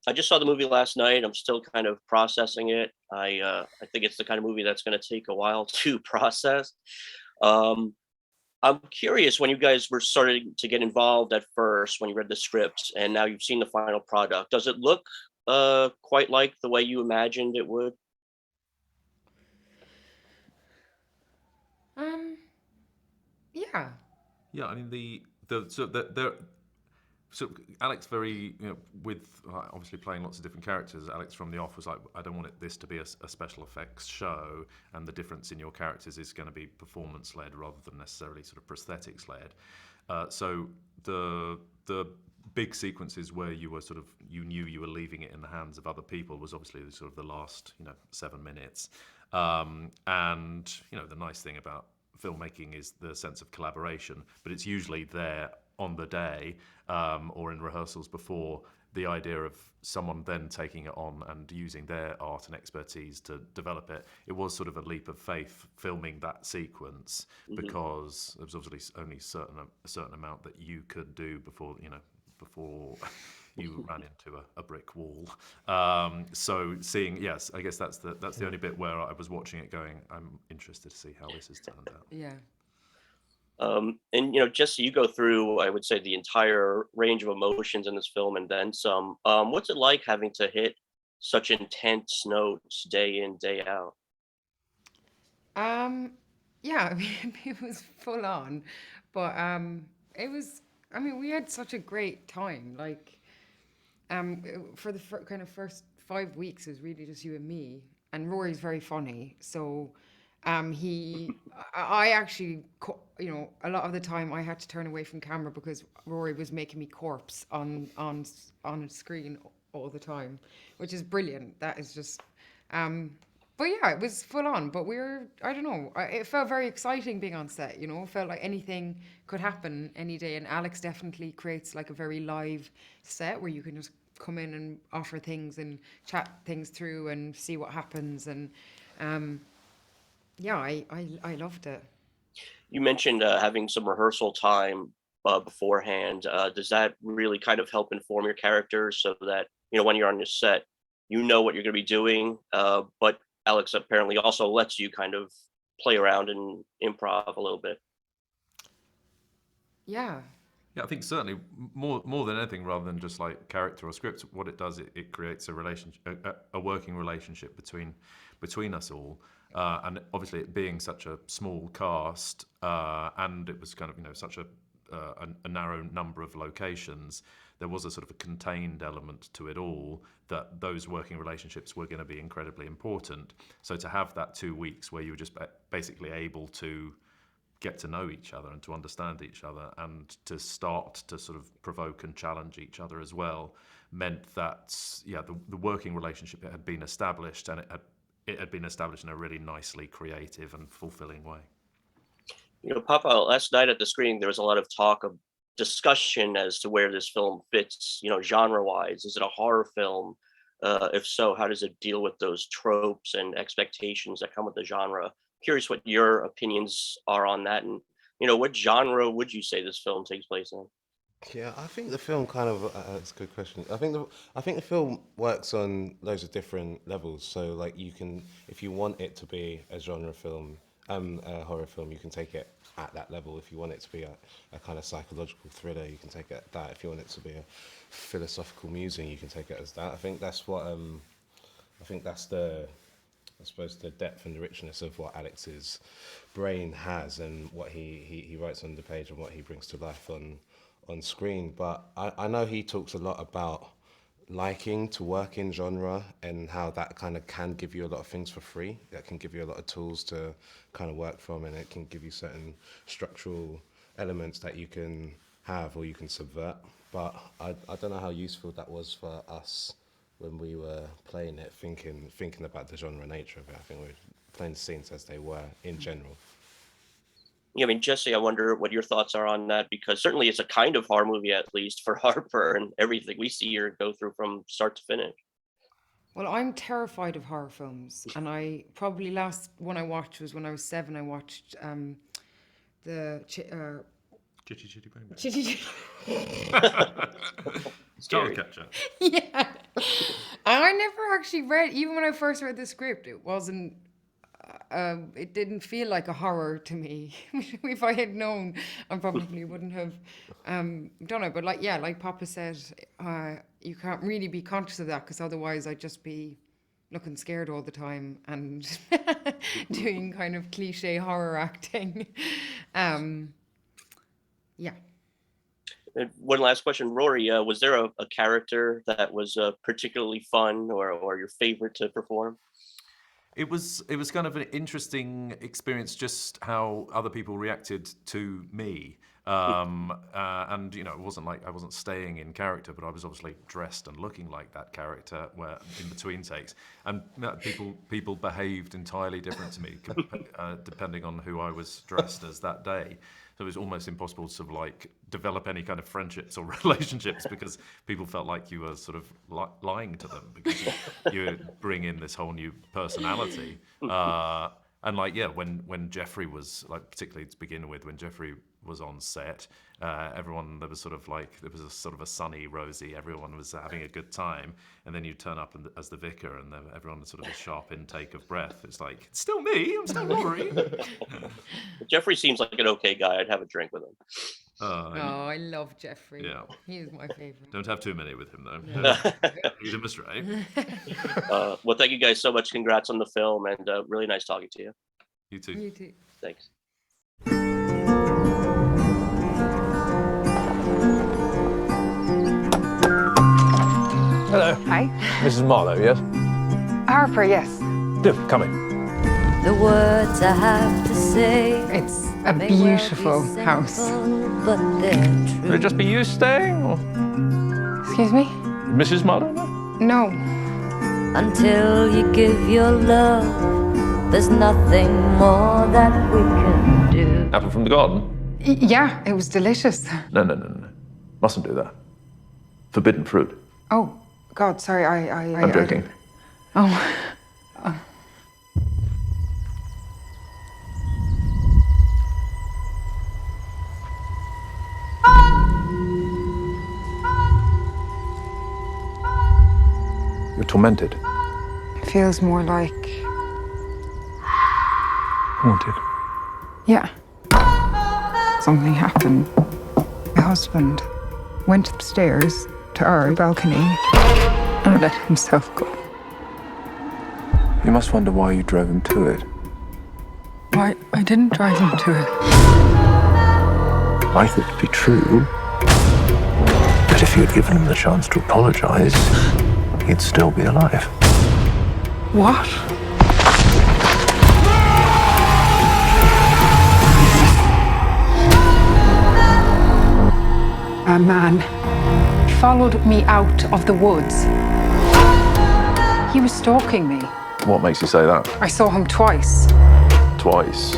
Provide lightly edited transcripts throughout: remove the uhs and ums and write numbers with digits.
I just saw the movie last night. I'm still kind of processing it. I think it's the kind of movie that's going to take a while to process. Um, I'm curious when you guys were starting to get involved at first when you read the script, and now you've seen the final product. Does it look quite like the way you imagined it would? Um, yeah. Yeah, I mean so Alex very with obviously playing lots of different characters. Alex from the off was like, I don't want this to be a special effects show, and the difference in your characters is going to be performance led rather than necessarily sort of prosthetics led. So the big sequences where you knew you were leaving it in the hands of other people was obviously sort of the last 7 minutes. And the nice thing about filmmaking is the sense of collaboration, but it's usually there on the day, or in rehearsals before, the idea of someone then taking it on and using their art and expertise to develop it. It was sort of a leap of faith filming that sequence, Hmm. because there was obviously only a certain amount that you could do before you ran into a brick wall. So seeing, yes, I guess that's the only bit where I was watching it going, I'm interested to see how this has turned out. Yeah. And Jesse, you go through, I would say, the entire range of emotions in this film and then some. What's it like having to hit such intense notes day in, day out? Um, yeah, I mean, it was full on, but it was. I mean, we had such a great time. Like, for the kind of first 5 weeks, it was really just you and me. And Rory's very funny, so I actually, a lot of the time I had to turn away from camera because Rory was making me corpse on a screen all the time, which is brilliant. That is just, um, but yeah, it was full on. But I don't know, it felt very exciting being on set. It felt like anything could happen any day. And Alex definitely creates like a very live set where you can just come in and offer things and chat things through and see what happens. And um, yeah, I loved it. You mentioned having some rehearsal time beforehand. Does that really kind of help inform your characters so that when you're on your set, you know what you're going to be doing? But Alex apparently also lets you kind of play around and improv a little bit. Yeah. Yeah, I think certainly more than anything, rather than just like character or script, what it does, it creates a relationship, a working relationship between us all. And obviously, it being such a small cast, and it was kind of such a narrow number of locations, there was a sort of a contained element to it all, that those working relationships were going to be incredibly important. So to have that 2 weeks where you were just basically able to get to know each other and to understand each other and to start to sort of provoke and challenge each other as well, meant that the working relationship had been established, and it had been established in a really nicely creative and fulfilling way. Papa, last night at the screening, there was a lot of talk of discussion as to where this film fits, genre-wise. Is it a horror film? If so, how does it deal with those tropes and expectations that come with the genre? Curious what your opinions are on that, and what genre would you say this film takes place in? Yeah, I think the film kind of that's a good question. I think the film works on loads of different levels. So like you can, if you want it to be a genre film, a horror film, you can take it at that level. If you want it to be a kind of psychological thriller, you can take it at that. If you want it to be a philosophical musing, you can take it as that. I think that's I suppose the depth and the richness of what Alex's brain has, and what he writes on the page, and what he brings to life on screen. But I know he talks a lot about liking to work in genre, and how that kind of can give you a lot of things for free. That can give you a lot of tools to kind of work from, and it can give you certain structural elements that you can have or you can subvert. But I don't know how useful that was for us when we were playing it, thinking about the genre nature of it. I think we were playing the scenes as they were in general. Yeah, I mean, Jesse, I wonder what your thoughts are on that because certainly it's a kind of horror movie, at least for Harper, and everything we see here go through from start to finish. Well, I'm terrified of horror films, and I probably last one I watched was when I was 7. I watched the Chitty Chitty Bang Bang. Chitty Child Scary. catcher. yeah. I never actually read, even when I first read the script, it wasn't, it didn't feel like a horror to me. If I had known, I probably wouldn't have done it. But like, yeah, like Papa said, you can't really be conscious of that because otherwise I'd just be looking scared all the time and doing kind of cliche horror acting. Yeah. And one last question, Rory, was there a character that was particularly fun or your favorite to perform? It was kind of an interesting experience, just how other people reacted to me. And it wasn't like I wasn't staying in character, but I was obviously dressed and looking like that character where in between takes, and people behaved entirely different to me depending on who I was dressed as that day. So it was almost impossible to sort of like develop any kind of friendships or relationships because people felt like you were sort of lying to them because you bring in this whole new personality. And like, yeah, when Jeffrey was, like, particularly to begin with, when Jeffrey was on set, there was a sort of a sunny, rosy, everyone was having a good time. And then you turn up as the vicar and then everyone had sort of a sharp intake of breath. It's like, it's still me, I'm still Rory. Jeffrey seems like an okay guy. I'd have a drink with him. I love Jeffrey. Yeah. He is my favorite. Don't have too many with him, though. Lead him astray. Well, thank you guys so much. Congrats on the film, and really nice talking to you. You too. You too. Thanks. Hello. Hi. Mrs. Marlowe, yes? Harper, yes. Do, come in. The words I have to say. It's a may well be beautiful house. simple, but they're true. Will it just be you staying, or Excuse me? Mrs. Marlowe? No. Until you give your love, there's nothing more that we can do. Apple from the garden? Yeah, it was delicious. No. Mustn't do that. Forbidden fruit. Oh, God, sorry, I'm joking. Oh. You're tormented. It feels more like... Haunted. Yeah. Something happened. My husband went upstairs to our balcony and let himself go. You must wonder why you drove him to it. Why, I didn't drive him to it. I thought it'd be true. But if you'd given him the chance to apologize, he'd still be alive. What? A man followed me out of the woods. He was stalking me. What makes you say that? I saw him twice. Twice.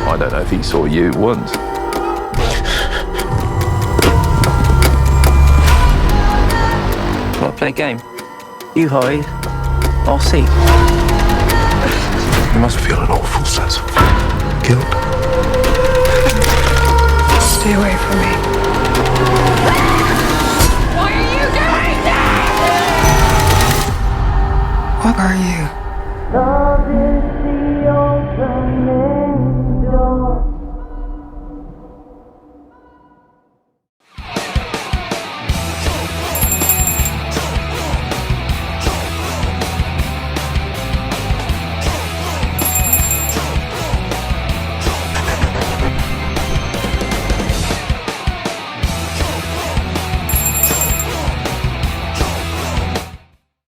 I don't know if he saw you once. Want to play a game? You hide, I'll seek. You must feel an awful sense of guilt. Stay away from me. What are you doing now? What are you?